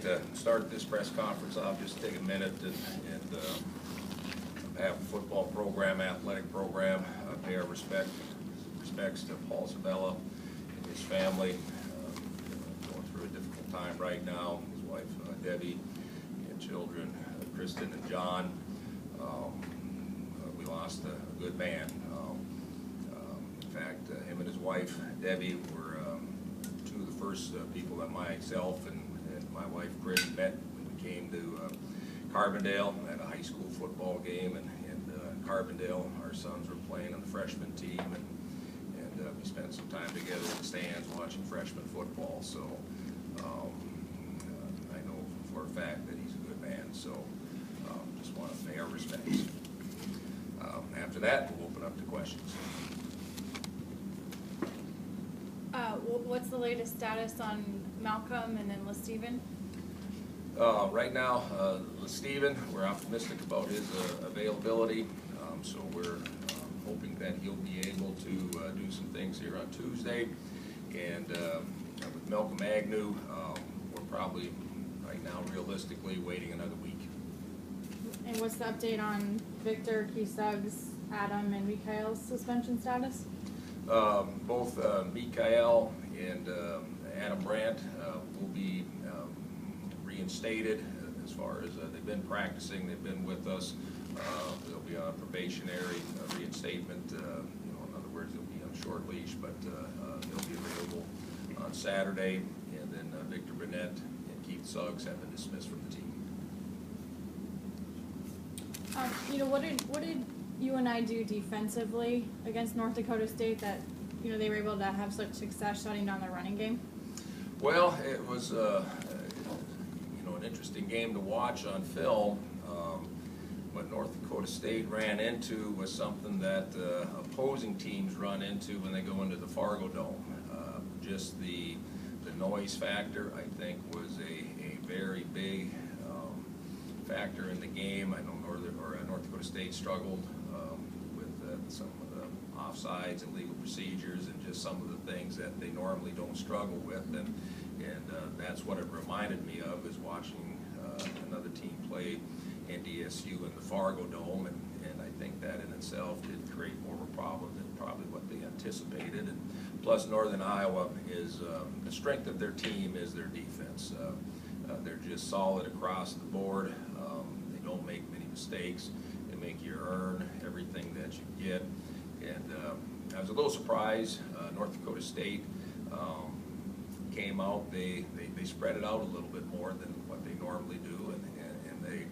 like to start this press conference off, just take a minute and have a football program, athletic program, pay our respects to Paul Sabella and his family, going through a difficult time right now. His wife Debbie and children Kristen and John. We lost a good man. In fact, him and his wife Debbie were two of the first people that myself and my wife Kristen met when we came to Carbondale at a high school football game, and Carbondale, our sons were playing on the freshman team, and we spent some time together in the stands watching freshman football. So I know for a fact that he's a good man. So just want to pay our respects. After that, we'll open up to questions. What's the latest status on Malcolm and then LeSteven? Right now, LeSteven, we're optimistic about his availability, so we're hoping that he'll be able to do some things here on Tuesday. And with Malcolm Agnew, we're probably right now realistically waiting another week. And what's the update on Victor, Key Suggs, Adam, and Mikael's suspension status? Both Mikael and Adam Brandt will be reinstated. As far as they've been practicing, they've been with us. They'll be on probationary reinstatement. In other words, they'll be on short leash, but they'll be available on Saturday. And then Victor Burnett and Keith Suggs have been dismissed from the team. What did you and I do defensively against North Dakota State that they were able to have such success shutting down their running game? Well, it was an interesting game to watch on film. What North Dakota State ran into was something that opposing teams run into when they go into the Fargo Dome. Just the noise factor, I think, was a very big factor in the game. I know North Dakota State struggled with some of the offsides and legal procedures and just some of the things that they normally don't struggle with, and that's what it reminded me of, is watching another team play NDSU in the Fargo Dome, and I think that in itself did create more of a problem than probably what they anticipated. And plus, Northern Iowa is the strength of their team is their defense. They're just solid across the board. They don't make many mistakes. They make you earn everything that you get. And I was a little surprised. North Dakota State came out. They spread it out a little bit more than what they normally do, and they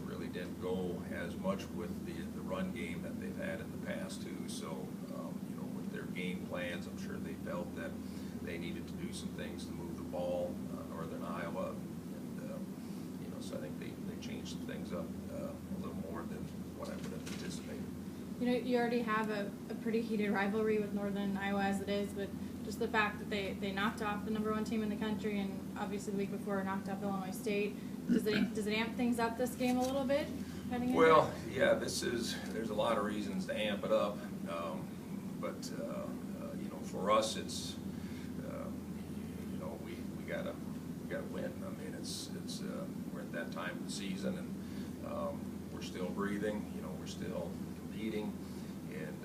really didn't go as much with the run game that they've had in the past too. So with their game plans, I'm sure they felt that they needed to do some things to move the ball. Northern Iowa, and so I think they changed some things up a little more than what I would have anticipated. You already have a pretty heated rivalry with Northern Iowa as it is, but just the fact that they knocked off the #1 team in the country, and obviously the week before knocked off Illinois State, does it amp things up this game a little bit? Well, yeah, there's a lot of reasons to amp it up, but for us, it's we gotta win. I mean, it's we're at that time of the season, and we're still breathing. We're still competing, and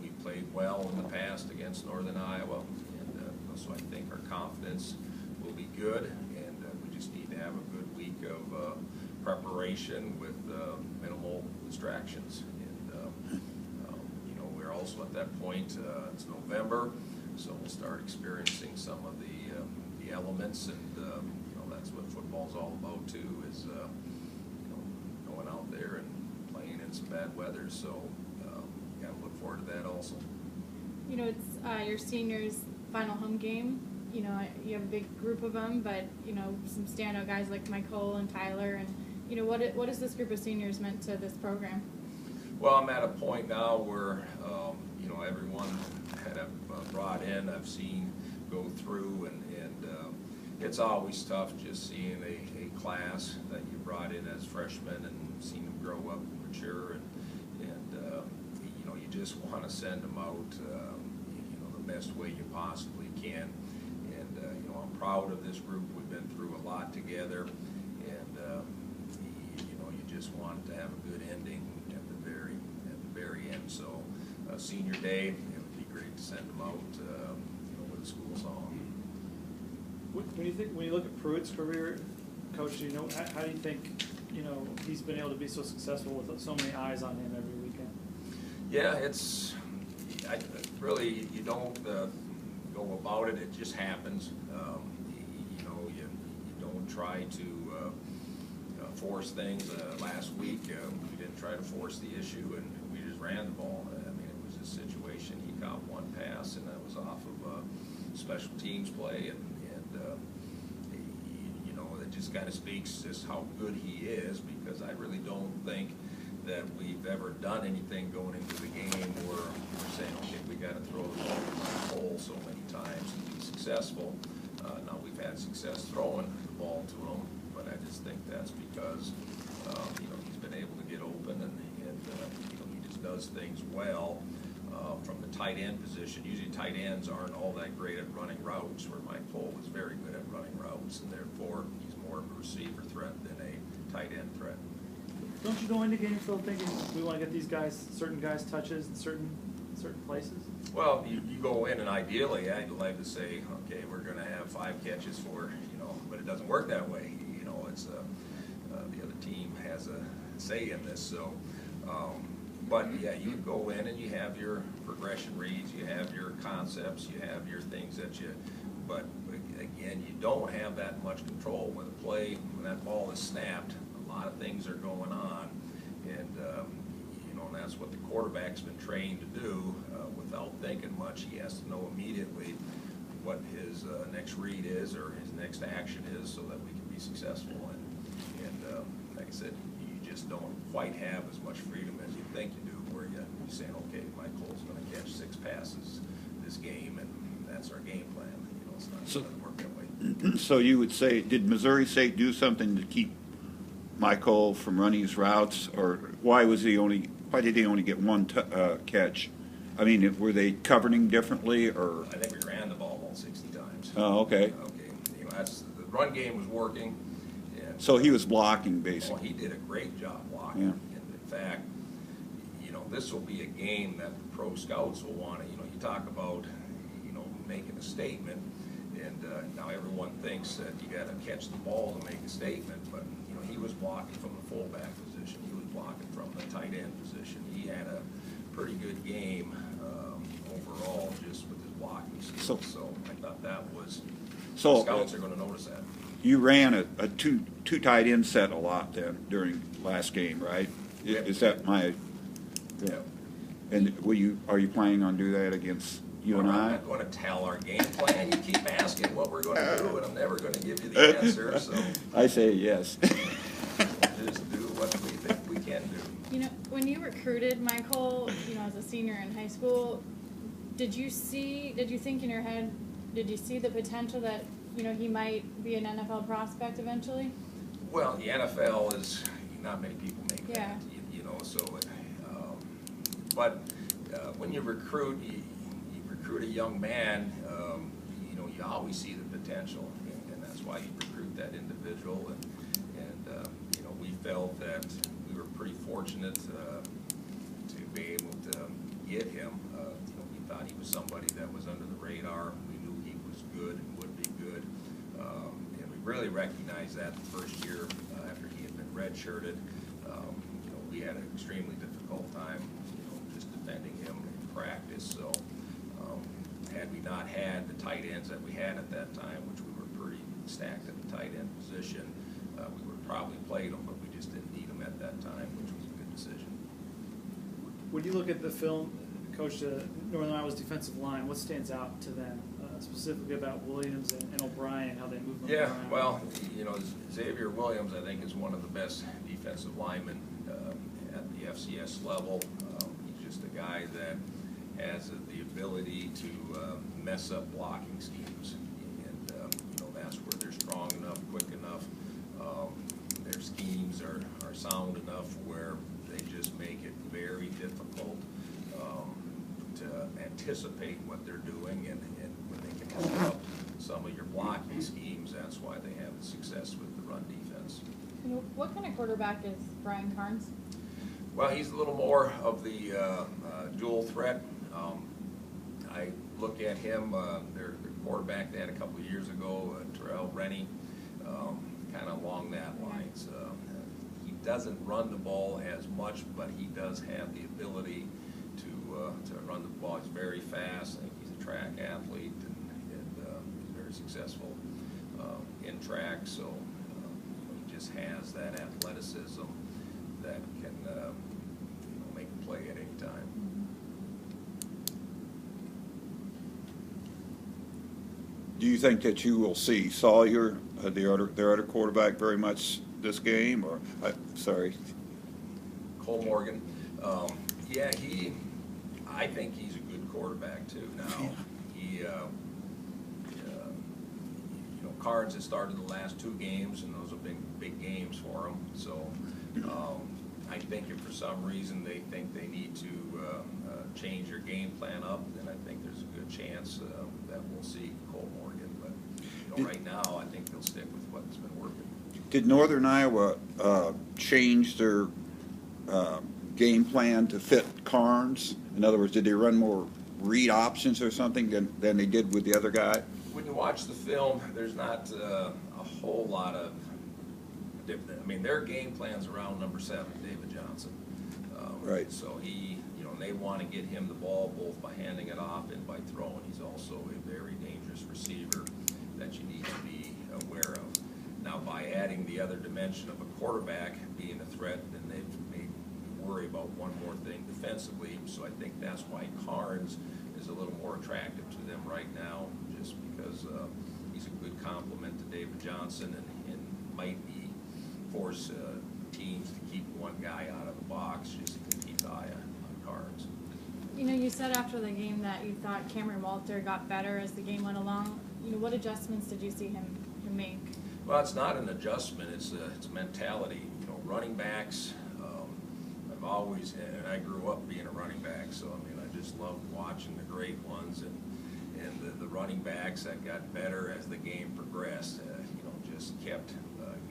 we played well in the past against Northern Iowa, and so I think our confidence will be good, and we just need to have a good week of preparation with minimal distractions. And we're also at that point. It's November, so we'll start experiencing some of the elements, and that's what football's all about too, is going out there and playing in some bad weather. So got to look forward to that also. It's your seniors' final home game. You have a big group of them, but some standout guys like Michael and Tyler, and what has this group of seniors meant to this program? Well, I'm at a point now where everyone that I've brought in, I've seen go through, and it's always tough just seeing a class that you brought in as freshmen and seen them grow up and mature, and you just want to send them out the best way you possibly can. And I'm proud of this group. We've been through a lot together, and you know, you just want it to have a good ending at the very end. So senior day, it would be great to send them out, you know, with a school song. When you look at Pruitt's career, Coach, you know, how do you think, you know, he's been able to be so successful with so many eyes on him every weekend? Yeah, really, you don't go about it, it just happens. You know, you don't try to force things. Last week, we didn't try to force the issue, and we just ran the ball. I mean, it was a situation, he caught one pass, and that was off of special teams play, and you know, it just kind of speaks just how good he is, because I really don't think that we've ever done anything going into the game where we're saying, okay, we got to throw the ball in the hole so many times and be successful. Now we've had success throwing the ball to him, but I just think that's because you know, he's been able to get open, and you know, he just does things well from the tight end position. Usually tight ends aren't all that great at running routes, where Mike Pohl was very good at running routes, and therefore he's more of a receiver threat than a tight end threat. Don't you go into games still thinking we want to get these guys, certain guys, touches in certain places? Well, you go in, and ideally, I'd like to say, okay, we're going to have 5 catches for, you know, but it doesn't work that way. You know, it's the other team has a say in this. So, but yeah, you go in and you have your progression reads, you have your concepts, you have your things that you. But again, you don't have that much control when the play, when that ball is snapped. A lot of things are going on, and you know, and that's what the quarterback's been trained to do. Without thinking much, he has to know immediately what his next read is or his next action is, so that we can be successful. And like I said, you just don't quite have as much freedom as you think you do, where you're saying, okay, Mike Cole's going to catch 6 passes this game, and that's our game plan. You know, it's not going to work that way. So you would say, did Missouri State do something to keep Michael from running his routes, or why did he only get one catch? I mean, were they covering differently, or? I think we ran the ball about 60 times. Oh, okay. Okay, you know, the run game was working. And, so he was blocking, basically. Oh, he did a great job blocking. Yeah. And in fact, you know, this will be a game that the pro scouts will want to, you know, you talk about, you know, making a statement, and now everyone thinks that you got to catch the ball to make a statement, but, you know, he was blocking from the fullback position. He was blocking from the tight end position. He had a pretty good game overall, just with his blocking skills. So I thought that was, the scouts are going to notice that. You ran a two tight end set a lot then during last game, right? Yep. Is that my? Yeah. And are you planning on doing that against you and I'm I? not going to tell our game plan. You keep asking what we're going to do, and I'm never going to give you the answer. So I say yes. just do what we think we can do. You know, when you recruited Michael, you know, as a senior in high school, did you think in your head, did you see the potential that, you know, he might be an NFL prospect eventually? Well, the NFL is, not many people make that, Yeah. you know, so, but when you recruit, you recruit a young man, you know, you always see the potential, and that's why you recruit that individual, and you know, we felt that we were pretty fortunate to be able to get him. You know, we thought he was somebody that was under the radar. We knew he was good and would be good, and we really recognized that the first year after he had been redshirted. You know, we had an extremely difficult time, you know, just defending him in practice. So had we not had the tight ends that we had at that time, which we were pretty stacked at the tight end position, we would have probably played him, but we just didn't need him at that time, which was a good decision. When you look at the film, Coach, Northern Iowa's defensive line, what stands out to them, specifically about Williams and O'Brien, how they move them around? Yeah, well, you know, Xavier Williams, I think, is one of the best defensive linemen at the FCS level. He's just a guy that has the ability to mess up blocking schemes, and you know, that's where they're strong enough, quick enough. Their schemes are sound enough where they just make it very difficult to anticipate what they're doing, and when they can mess up some of your blocking schemes. success with the run defense. What kind of quarterback is Brian Carnes? Well, he's a little more of the dual threat. I look at him, their quarterback they had a couple of years ago, Terrell Rennie, kind of along that lines. He doesn't run the ball as much, but he does have the ability to run the ball. He's very fast. I think he's a track athlete, and he's very successful in track. So he just has that athleticism that can make a play at any time. Do you think that you will see Sawyer, their other quarterback, very much this game? Or sorry, Cole Morgan. Yeah, I think he's a good quarterback too. Now he, Cards has started the last 2 games, and those have been big games for him. So I think if for some reason they think they need to change their game plan up, then I think there's a good chance that we'll see Cole Morgan. But right now, I think they'll stick with what's been working. did Northern Iowa change their game plan to fit Carnes? In other words, did they run more read options or something than they did with the other guy? When you watch the film, there's not a whole lot of different. I mean, their game plan's around number 7, David Johnson. Right. So they want to get him the ball both by handing it off and by throwing. He's also a very dangerous receiver that you need to be aware of. Now, by adding the other dimension of a quarterback being a threat, then they've made me worry about one more thing defensively. So I think that's why Carnes is a little more attractive to them right now, just because he's a good complement to David Johnson and might be force teams to keep one guy out of the box just to keep the eye on Carnes. You said after the game that you thought Cameron Walter got better as the game went along. What adjustments did you see him make? Well, it's not an adjustment, it's a mentality. Running backs, I've always, and I grew up being a running back, so I just loved watching the great ones, and the running backs that got better as the game progressed, just kept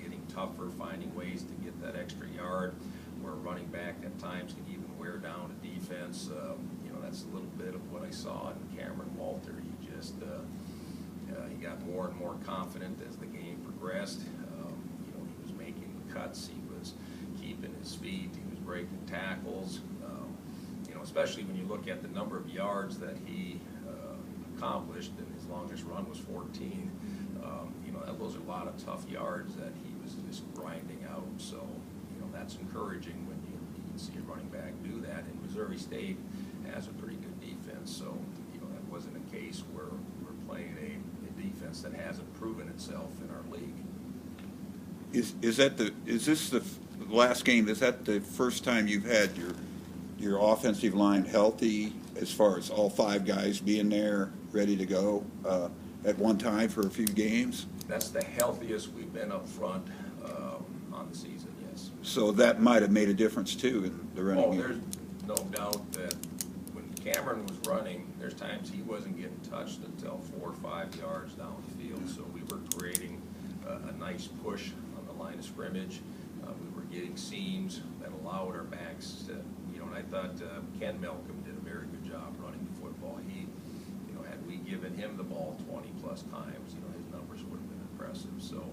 getting tougher, finding ways to get that extra yard, where a running back at times can even wear down a defense. That's a little bit of what I saw in Cameron Walter. He got more and more confident as the game progressed. He was making cuts, he was keeping his feet, he was breaking tackles. Especially when you look at the number of yards that he accomplished, and his longest run was 14. Those are a lot of tough yards that he was just grinding out. So, that's encouraging when you can see a running back do that. And Missouri State has a pretty good defense, so that wasn't a case where we're playing a defense that hasn't proven itself in our league. Is this the last game? Is that the first time you've had your offensive line healthy, as far as all 5 guys being there ready to go at one time for a few games? That's the healthiest we've been up front on the season, yes. So that might have made a difference too in the running game. There's no doubt that when Cameron was running, there's times he wasn't getting touched until 4 or 5 yards down the field. So we were creating a nice push on the line of scrimmage. We were getting seams that allowed our backs to, and I thought Ken Malcolm did a very good job running the football. He, had we given him the ball 20 plus times, his numbers would have been impressive. So,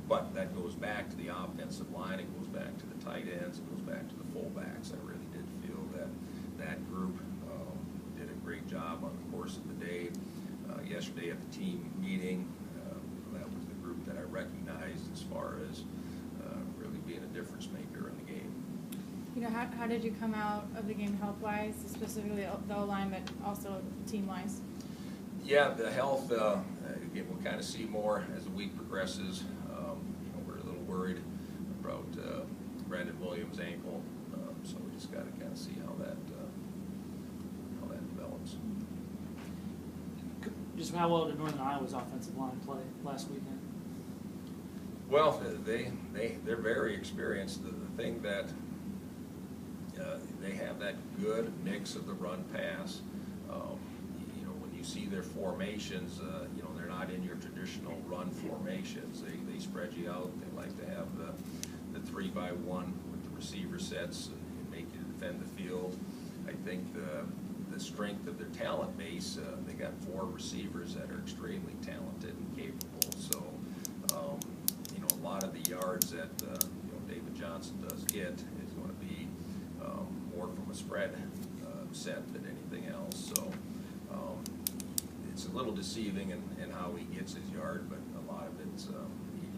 but that goes back to the offensive line, it goes back to the tight ends, it goes back to the fullbacks. I really did feel that group did a great job on the course of the day. Yesterday at the team meeting, that was the group that I recognized as far as really being a difference maker in the game. How did you come out of the game health-wise, specifically the O-line, but also team-wise? Yeah, the health, again, we'll kind of see more as the week progresses. We're a little worried about Brandon Williams' ankle, so we just got to kind of see how that develops. Just how well did Northern Iowa's offensive line play last weekend? Well, they're very experienced. The thing that they have that good mix of the run pass. When you see their formations, they're not in your traditional run formations. They spread you out. They like to have the 3-by-1 with the receiver sets and make you defend the field. I think the strength of their talent base, they got 4 receivers that are extremely talented and capable. So, you know, a lot of the yards that you know, David Johnson does get is going to be more from a spread set than anything else. So it's a little deceiving in how he gets his yard, but a lot of it's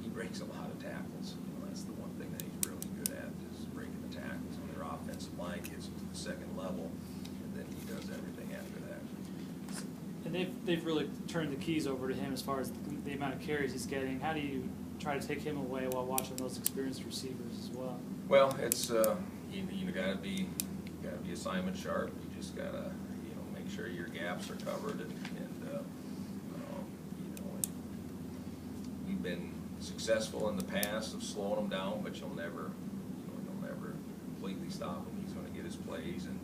he breaks a lot of tackles. You know, that's the one thing that he's really good at, is breaking the tackles. When their offensive line gets to the second level, and then he does everything after that. And they've really turned the keys over to him as far as the amount of carries he's getting. How do you try to take him away while watching those experienced receivers as well? Well, it's you gotta be assignment sharp. You just gotta make sure your gaps are covered, and we've been successful in the past of slowing him down, but you'll never completely stop him. He's going to get his plays, and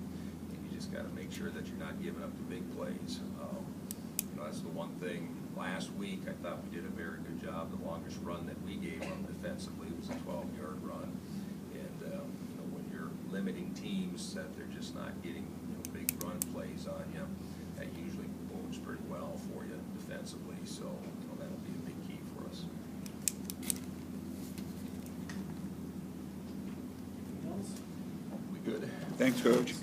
you just got to make sure that you're not giving up the big plays. That's the one thing. Last week, I thought we did a very good job. The longest run that we gave him defensively was a 12-yard run, and when you're limiting teams that they're just not getting big run plays on you, that usually bodes pretty well for you defensively. So that'll be a big key for us. Anything else? We good? Thanks, Coach.